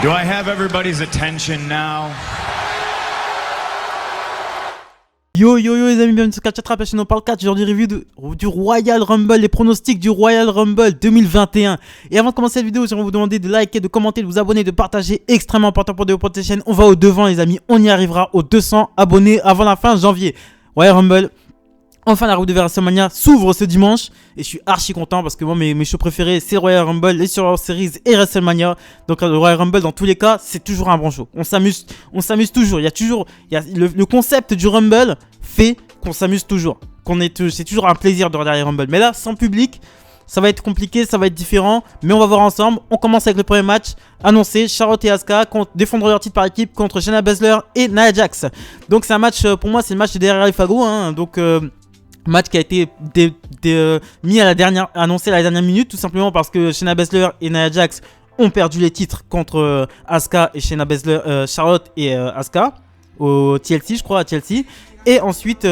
Do I have everybody's attention now? Yo les amis, bienvenue sur Catch Trap, la chaîne on parle 4, aujourd'hui review du Royal Rumble, les pronostics du Royal Rumble 2021. Et avant de commencer cette vidéo, j'aimerais vous demander de liker, de commenter, de vous abonner, de partager, extrêmement important pour développer cette chaîne. On va au devant les amis, on y arrivera aux 200 abonnés avant la fin janvier. Royal Rumble, enfin la route de WrestleMania s'ouvre ce dimanche et je suis archi content parce que moi mes shows préférés c'est Royal Rumble, les Survivor Series et WrestleMania. Donc le Royal Rumble dans tous les cas c'est toujours un bon show. On s'amuse toujours. Le concept du Rumble fait qu'on s'amuse toujours. C'est toujours un plaisir de regarder Rumble. Mais là sans public ça va être compliqué, ça va être différent. Mais on va voir ensemble. On commence avec le premier match annoncé. Charlotte et Asuka défendront leur titre par équipe contre Shayna Baszler et Nia Jax. Donc c'est un match, pour moi c'est le match de derrière les fagots hein. Donc match qui a été annoncé à la dernière minute, tout simplement parce que Shayna Baszler et Nia Jax ont perdu les titres contre Asuka et Charlotte et Asuka au TLC, je crois, à TLC. Et ensuite,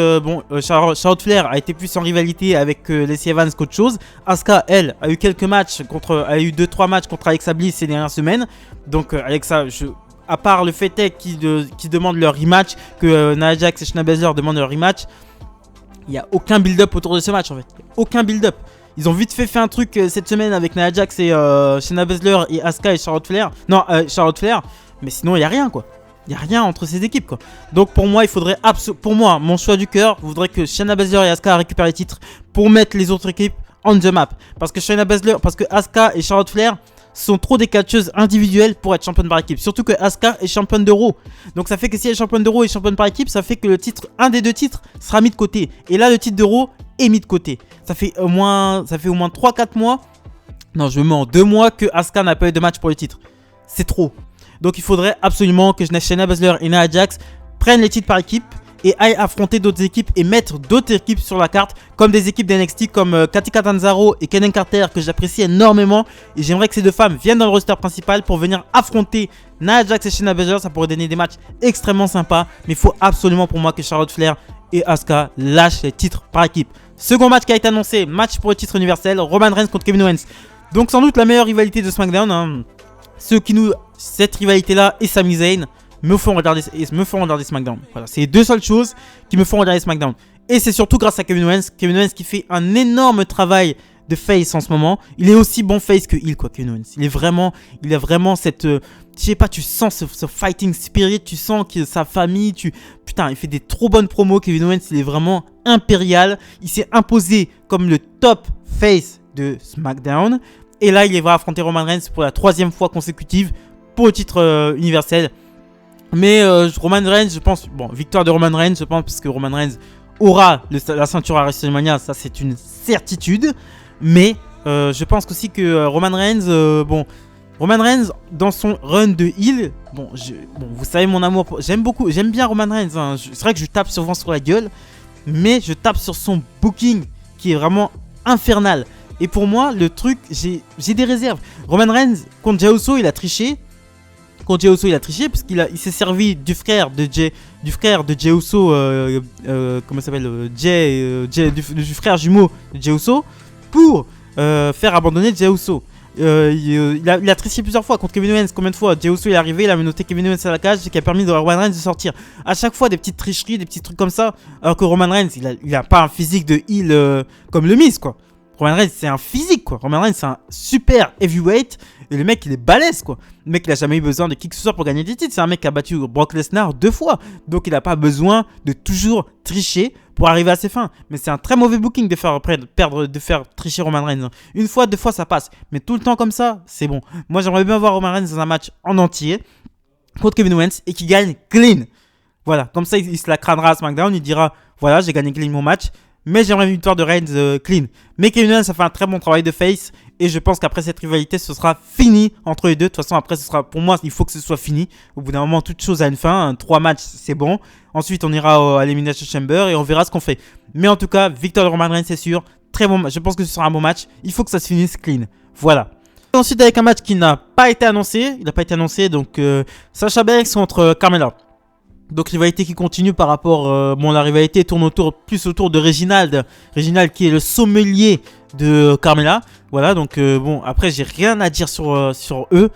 Charlotte Flair a été plus en rivalité avec Lacey Evans qu'autre chose. Asuka, elle, a eu quelques matchs a eu 2-3 matchs contre Alexa Bliss ces dernières semaines. Donc Alexa, à part le fait est qu'ils demandent leur rematch, que Nia Jax et Shayna Baszler demandent leur rematch, il n'y a aucun build-up autour de ce match en fait. Aucun build-up. Ils ont vite fait un truc cette semaine avec Nia Jax et Shayna Baszler et Asuka et Charlotte Flair. Non, Charlotte Flair. Mais sinon, il n'y a rien quoi. Il n'y a rien entre ces équipes quoi. Donc pour moi, il faudrait pour moi, mon choix du cœur voudrait que Shayna Baszler et Asuka récupèrent les titres pour mettre les autres équipes on the map. Parce que Asuka et Charlotte Flair sont trop des catcheuses individuelles pour être championne par équipe. Surtout que Asuka est championne d'Euro. Donc ça fait que si elle est championne d'Euro et championne par équipe, ça fait que un des deux titres sera mis de côté. Et là le titre d'Euro est mis de côté. Ça fait au moins 3-4 mois. Non, je me mets en 2 mois que Asuka n'a pas eu de match pour le titre. C'est trop. Donc il faudrait absolument que Shayna Baszler et Nia Jax prennent les titres par équipe et aillent affronter d'autres équipes et mettre d'autres équipes sur la carte, comme des équipes d'NXT comme Katy Catanzaro et Kaden Carter que j'apprécie énormément. Et j'aimerais que ces deux femmes viennent dans le roster principal pour venir affronter Nia Jax et Shayna Baszler. Ça pourrait donner des matchs extrêmement sympas. Mais il faut absolument pour moi que Charlotte Flair et Asuka lâchent les titres par équipe. Second match qui a été annoncé, match pour le titre universel, Roman Reigns contre Kevin Owens. Donc sans doute la meilleure rivalité de SmackDown hein. Cette rivalité là et Sami Zayn me font regarder SmackDown. Voilà, c'est les deux seules choses qui me font regarder SmackDown. Et c'est surtout grâce à Kevin Owens. Kevin Owens qui fait un énorme travail de face en ce moment. Il est aussi bon face que heel quoi, Kevin Owens. Il a vraiment cette... je sais pas, tu sens ce fighting spirit. Tu sens que sa famille... Putain, il fait des trop bonnes promos. Kevin Owens, il est vraiment impérial. Il s'est imposé comme le top face de SmackDown. Et là, il va affronter Roman Reigns pour la 3e fois consécutive pour le titre universel. Mais Roman Reigns, je pense... Bon, victoire de Roman Reigns, je pense, parce que Roman Reigns aura la ceinture à WrestleMania. Ça, c'est une certitude. Mais je pense aussi que Roman Reigns... Roman Reigns, dans son run de heel... vous savez mon amour... J'aime bien Roman Reigns. Hein. C'est vrai que je tape souvent sur la gueule. Mais je tape sur son booking qui est vraiment infernal. Et pour moi, le truc, j'ai des réserves. Roman Reigns, contre Jey Uso, il a triché. Parce qu'il s'est servi du frère de Jey Uso, comment s'appelle, du frère jumeau de Jey Uso, pour faire abandonner Jey Uso. Il a triché plusieurs fois contre Kevin Owens. Combien de fois Jey Uso est arrivé, il a menotté Kevin Owens à la cage, ce qui a permis de Roman Reigns de sortir. À chaque fois, des petites tricheries, des petits trucs comme ça. Alors que Roman Reigns, il a pas un physique de heel comme le Miz, quoi. Roman Reigns, c'est un physique, quoi. Roman Reigns, c'est un super heavyweight. Et le mec, il est balèze, quoi. Le mec, il a jamais eu besoin de qui que ce soit pour gagner des titres. C'est un mec qui a battu Brock Lesnar 2 fois. Donc, il n'a pas besoin de toujours tricher pour arriver à ses fins. Mais c'est un très mauvais booking de faire tricher Roman Reigns. 1 fois, 2 fois, ça passe. Mais tout le temps comme ça, c'est bon. Moi, j'aimerais bien voir Roman Reigns dans un match en entier contre Kevin Owens et qui gagne clean. Voilà. Comme ça, il se la crânera à SmackDown. Il dira, voilà, j'ai gagné clean mon match. Mais j'aimerais une victoire de Reigns clean. Mais Kevin Owens a fait un très bon travail de face. Et je pense qu'après cette rivalité, ce sera fini entre les deux. De toute façon, après, pour moi, il faut que ce soit fini. Au bout d'un moment, toute chose a une fin. 3 matchs, c'est bon. Ensuite, on ira à l'Elimination Chamber et on verra ce qu'on fait. Mais en tout cas, victoire de Roman Reigns, c'est sûr. Très bon match. Je pense que ce sera un bon match. Il faut que ça se finisse clean. Voilà. Et ensuite, avec un match qui n'a pas été annoncé. Il n'a pas été annoncé. Donc, Sasha Banks contre Carmella. Donc rivalité qui continue par rapport... bon, la rivalité tourne plus autour de Reginald. Reginald qui est le sommelier de Carmella. Voilà, donc bon, après j'ai rien à dire sur eux.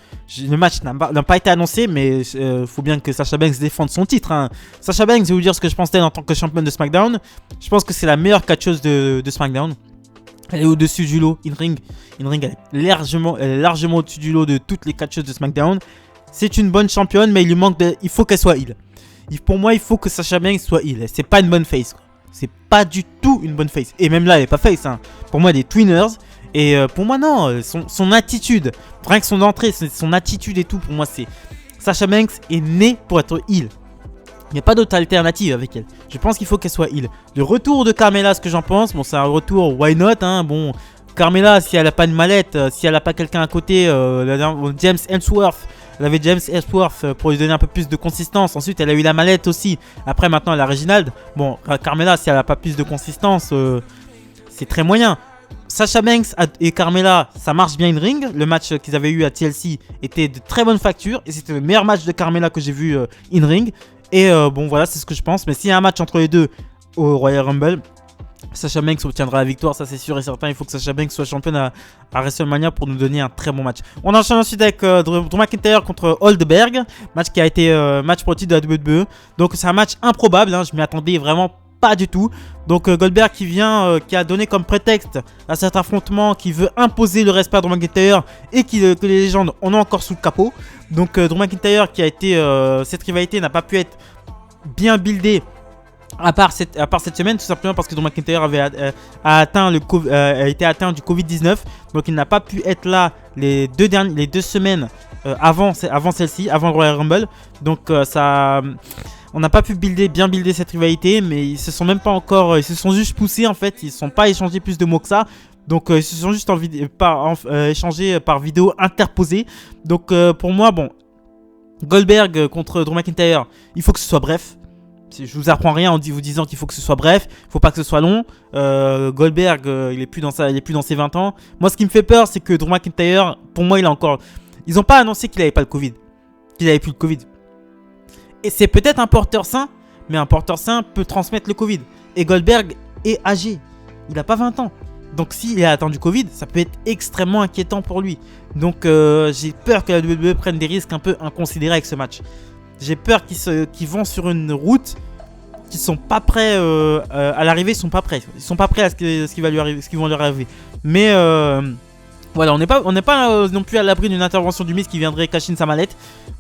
Le match n'a pas été annoncé, mais faut bien que Sasha Banks défende son titre. Hein. Sasha Banks, je vais vous dire ce que je pense d'elle en tant que championne de SmackDown. Je pense que c'est la meilleure catcheuse de SmackDown. Elle est au-dessus du lot, in-ring. In-ring, elle est largement au-dessus du lot de toutes les catcheuses de SmackDown. C'est une bonne championne, mais il faut qu'elle soit heel. Pour moi, il faut que Sasha Banks soit heel. C'est pas une bonne face, quoi. C'est pas du tout une bonne face. Et même là, elle est pas face. Hein. Pour moi, elle est twinners. Et pour moi, non. Son attitude, rien que son entrée, son attitude et tout, pour moi, c'est... Sasha Banks est née pour être heel. Il n'y a pas d'autre alternative avec elle. Je pense qu'il faut qu'elle soit heel. Le retour de Carmella, ce que j'en pense, bon, c'est un retour, why not, hein. Bon, Carmella, si elle a pas une mallette, si elle a pas quelqu'un à côté, James Ellsworth. Elle avait James Ellsworth pour lui donner un peu plus de consistance. Ensuite, elle a eu la mallette aussi. Après, maintenant, elle a Reginald. Bon, Carmella, si elle a pas plus de consistance, c'est très moyen. Sasha Banks et Carmella, ça marche bien in ring. Le match qu'ils avaient eu à TLC était de très bonne facture. Et c'était le meilleur match de Carmella que j'ai vu in ring. Et bon, voilà, c'est ce que je pense. Mais s'il y a un match entre les deux au Royal Rumble, Sasha Banks obtiendra la victoire, ça c'est sûr et certain. Il faut que Sasha Banks soit championne à WrestleMania pour nous donner un très bon match. On enchaîne ensuite avec Drew McIntyre contre Goldberg. Match qui a été match pour le titre de la WWE. Donc c'est un match improbable, hein, je m'y attendais vraiment pas du tout. Donc Goldberg qui a donné comme prétexte à cet affrontement, qui veut imposer le respect à Drew McIntyre et que les légendes en ont encore sous le capot. Donc Drew McIntyre qui a été... cette rivalité n'a pas pu être bien buildée à part cette semaine, tout simplement parce que Drew McIntyre a été atteint du Covid-19. Donc il n'a pas pu être là les deux semaines avant celle-ci, avant le Royal Rumble. Donc on n'a pas pu bien builder cette rivalité, mais ils se sont juste poussés en fait. Ils ne se sont pas échangés plus de mots que ça. Donc ils se sont juste échangés par vidéo interposée. Donc pour moi, bon, Goldberg contre Drew McIntyre, il faut que ce soit bref. Je vous apprends rien en vous disant qu'il faut que ce soit bref. Il faut pas que ce soit long. Goldberg, il est plus dans ses 20 ans. Moi, ce qui me fait peur, c'est que Drew McIntyre, pour moi, il a encore... Ils n'ont pas annoncé qu'il n'avait pas le Covid. Qu'il n'avait plus le Covid. Et c'est peut-être un porteur sain, mais un porteur sain peut transmettre le Covid. Et Goldberg est âgé. Il n'a pas 20 ans. Donc s'il est atteint du Covid, ça peut être extrêmement inquiétant pour lui. Donc j'ai peur que la WWE prenne des risques un peu inconsidérés avec ce match. J'ai peur qu'ils vont sur une route qu'ils sont pas prêts à l'arrivée. Ils sont pas prêts à ce qui va lui arriver, ce qui vont leur arriver. Mais voilà, on n'est pas non plus à l'abri d'une intervention du Miz qui viendrait cash in sa mallette.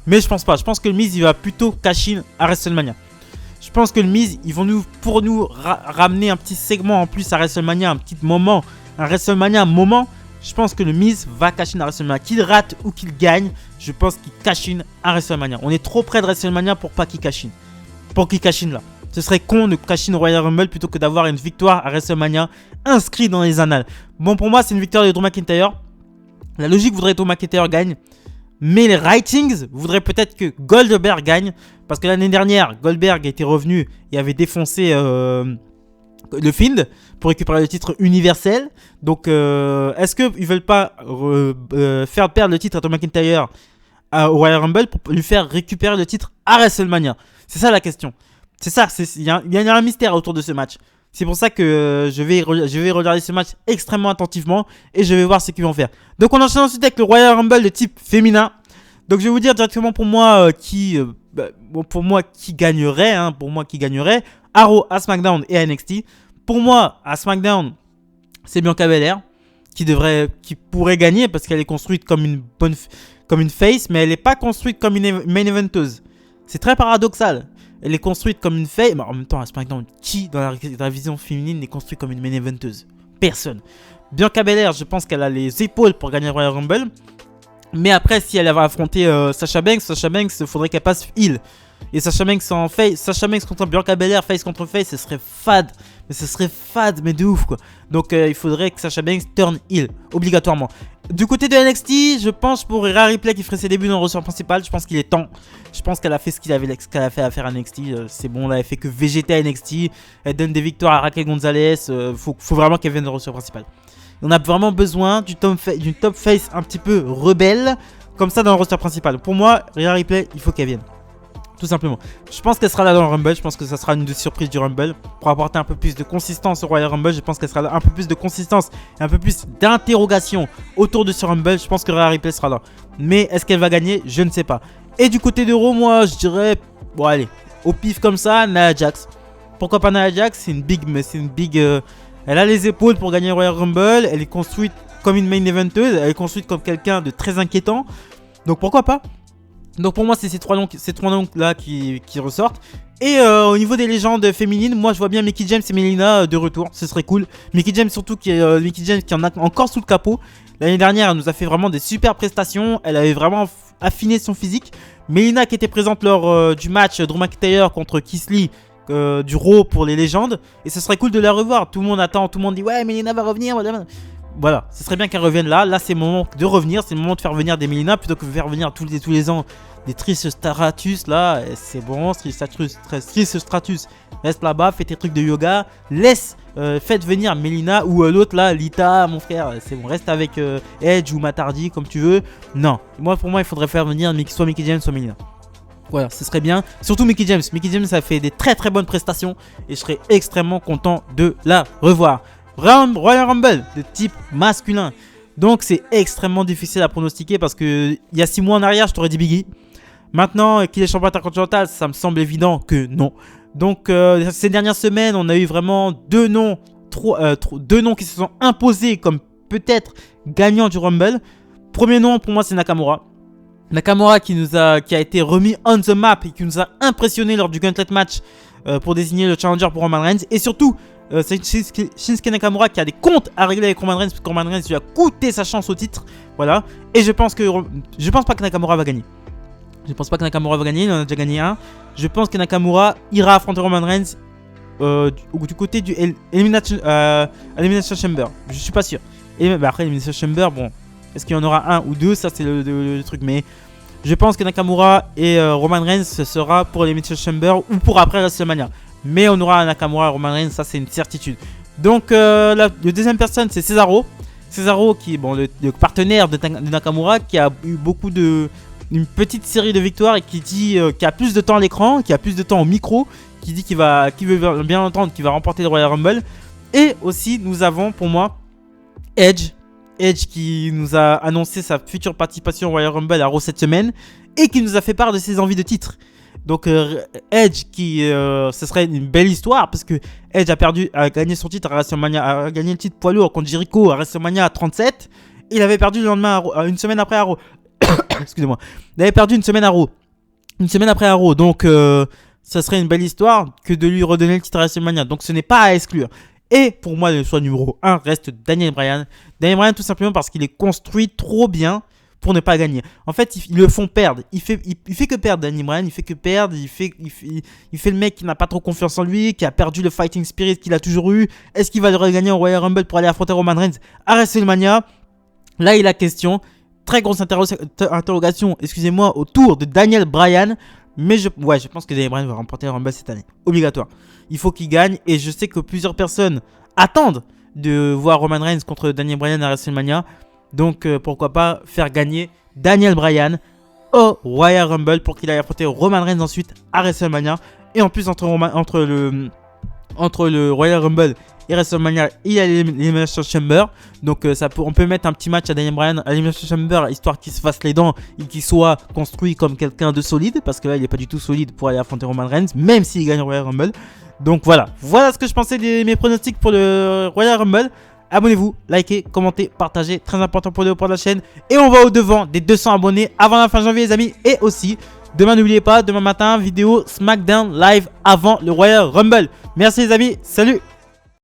Mais je pense pas. Je pense que le Miz il va plutôt cash in à WrestleMania. Je pense que le Miz ils vont pour nous ramener un petit segment en plus à WrestleMania, un petit moment, un WrestleMania moment. Je pense que le Miz va cash in à WrestleMania. Qu'il rate ou qu'il gagne, je pense qu'il cash in à WrestleMania. On est trop près de WrestleMania pour pas qu'il cash in. Pour qu'il cash in là. Ce serait con de cash in au Royal Rumble plutôt que d'avoir une victoire à WrestleMania inscrite dans les annales. Bon, pour moi, c'est une victoire de Drew McIntyre. La logique voudrait que Drew McIntyre gagne. Mais les ratings voudraient peut-être que Goldberg gagne. Parce que l'année dernière, Goldberg était revenu et avait défoncé... le Fiend pour récupérer le titre universel. Donc est-ce qu'ils veulent pas faire perdre le titre à Drew McIntyre au Royal Rumble pour lui faire récupérer le titre à WrestleMania? C'est ça la question. C'est ça, il y a un mystère autour de ce match. C'est pour ça que je vais regarder ce match extrêmement attentivement et je vais voir ce qu'ils vont faire. Donc on enchaîne ensuite avec le Royal Rumble de type féminin. Donc je vais vous dire directement pour moi qui gagnerait. Hein, pour moi qui gagnerait. Arrow à SmackDown et à NXT. Pour moi, à SmackDown, c'est Bianca Belair qui pourrait gagner parce qu'elle est construite comme une face, mais elle n'est pas construite comme une main eventeuse. C'est très paradoxal. Elle est construite comme une face, mais en même temps, à SmackDown, qui dans la vision féminine est construite comme une main eventeuse? Personne. Bianca Belair, je pense qu'elle a les épaules pour gagner le Royal Rumble. Mais après, si elle va affronter Sasha Banks, il faudrait qu'elle passe heel. Et Sasha Banks contre Bianca Belair, face contre face, ce serait fade. Mais ce serait fade, mais de ouf quoi. Donc il faudrait que Sasha Banks turn heel, obligatoirement. Du côté de NXT, je pense pour Rhea Ripley qui ferait ses débuts dans le roster principal, je pense qu'il est temps. Je pense qu'elle a fait ce qu'elle a fait à faire à NXT. C'est bon, là elle fait que végéter à NXT. Elle donne des victoires à Raquel Gonzalez. Faut vraiment qu'elle vienne dans le roster principal. On a vraiment besoin d'une top face un petit peu rebelle, comme ça dans le roster principal. Pour moi, Rhea Ripley, il faut qu'elle vienne. tout simplement. Je pense qu'elle sera là dans le Rumble, je pense que ça sera une des surprises du Rumble. Pour apporter un peu plus de consistance au Royal Rumble, je pense qu'elle sera là, un peu plus de consistance et un peu plus d'interrogation autour de ce Rumble. Je pense que Rhea Ripley sera là. Mais est-ce qu'elle va gagner? Je ne sais pas. Et du côté d'Euro, moi je dirais, bon allez, au pif comme ça, Nia Jax. Pourquoi pas Nia Jax? C'est une big... elle a les épaules pour gagner le Royal Rumble, elle est construite comme une main eventeuse, elle est construite comme quelqu'un de très inquiétant. Donc pourquoi pas? Donc pour moi c'est ces trois noms là qui ressortent. Et au niveau des légendes féminines, moi je vois bien Mickie James et Melina de retour, ce serait cool. Mickie James surtout qui en a encore sous le capot. L'année dernière elle nous a fait vraiment des super prestations, elle avait vraiment affiné son physique. Melina qui était présente lors du match Drew McIntyre contre Keith Lee du Raw pour les légendes. Et ce serait cool de la revoir, tout le monde attend, tout le monde dit ouais Melina va revenir. Voilà, ce serait bien qu'elle revienne là. Là, c'est le moment de revenir. C'est le moment de faire venir des Melina plutôt que de faire venir tous les ans des Trish Stratus. Là, c'est bon. Trish Stratus, reste là-bas. Fais tes trucs de yoga. Faites venir Melina ou l'autre là, Lita, mon frère. C'est bon, reste avec Edge ou Matardi comme tu veux. Non, pour moi, il faudrait faire venir soit Mickie James, soit Melina. Voilà, ce serait bien. Surtout Mickie James. Mickie James, ça fait des très très bonnes prestations. Et je serais extrêmement content de la revoir. Royal Rumble de type masculin. Donc c'est extrêmement difficile à pronostiquer parce que il y a 6 mois en arrière je t'aurais dit Biggie. Maintenant qu'il est champion intercontinental, ça me semble évident que non. Donc ces dernières semaines on a eu vraiment deux noms qui se sont imposés comme peut-être gagnants du Rumble. Premier nom pour moi c'est Nakamura. Nakamura qui a été remis on the map et qui nous a impressionné lors du Gauntlet match pour désigner le challenger pour Roman Reigns. Et surtout c'est Shinsuke Nakamura qui a des comptes à régler avec Roman Reigns, parce que Roman Reigns lui a coûté sa chance au titre. Voilà. Et je pense pas que Nakamura va gagner. Il en a déjà gagné un. Je pense que Nakamura ira affronter Roman Reigns du côté du Elimination Chamber. Je suis pas sûr. Et après Elimination Chamber, bon, est-ce qu'il y en aura un ou deux? Ça c'est le truc. Mais je pense que Nakamura et Roman Reigns ce sera pour Elimination Chamber ou pour après WrestleMania. Mais on aura un Nakamura et Roman Reigns, ça c'est une certitude. Donc la deuxième personne c'est Cesaro. Cesaro qui est bon, le partenaire de Nakamura, qui a eu une petite série de victoires et qui a plus de temps à l'écran, qui a plus de temps au micro, qui dit qu'il veut bien entendre, qu'il va remporter le Royal Rumble. Et aussi nous avons pour moi Edge qui nous a annoncé sa future participation au Royal Rumble à Raw cette semaine et qui nous a fait part de ses envies de titre. Donc Edge ce serait une belle histoire parce que Edge a gagné son titre à WrestleMania, a gagné le titre poids lourd contre Jericho à WrestleMania 37. Il avait perdu le lendemain, une semaine après à Raw. Excusez-moi. Il avait perdu une semaine après à Raw. Donc ça serait une belle histoire que de lui redonner le titre à WrestleMania. Donc ce n'est pas à exclure. Et pour moi le choix numéro 1 reste Daniel Bryan. Daniel Bryan tout simplement parce qu'il est construit trop bien pour ne pas gagner. En fait, ils le font perdre. Il fait que perdre, Daniel Bryan. Il fait que perdre. Il fait le mec qui n'a pas trop confiance en lui, qui a perdu le fighting spirit qu'il a toujours eu. Est-ce qu'il va le regagner au Royal Rumble pour aller affronter Roman Reigns à WrestleMania? Là, il a question. Très grosse interrogation, excusez-moi, autour de Daniel Bryan. Mais je pense que Daniel Bryan va remporter le Rumble cette année. Obligatoire. Il faut qu'il gagne. Et je sais que plusieurs personnes attendent de voir Roman Reigns contre Daniel Bryan à WrestleMania. Donc pourquoi pas faire gagner Daniel Bryan au Royal Rumble pour qu'il aille affronter Roman Reigns ensuite à WrestleMania. Et en plus entre le Royal Rumble et WrestleMania, il y a l'Elimination Chamber. Donc on peut mettre un petit match à Daniel Bryan à l'Elimination Chamber, histoire qu'il se fasse les dents et qu'il soit construit comme quelqu'un de solide. Parce que là il n'est pas du tout solide pour aller affronter Roman Reigns, même s'il gagne le Royal Rumble. Donc voilà ce que je pensais de mes pronostics pour le Royal Rumble. Abonnez-vous, likez, commentez, partagez, très important pour la chaîne. Et on va au devant des 200 abonnés avant la fin janvier les amis. Et aussi, demain n'oubliez pas, demain matin, vidéo SmackDown live avant le Royal Rumble. Merci les amis, salut!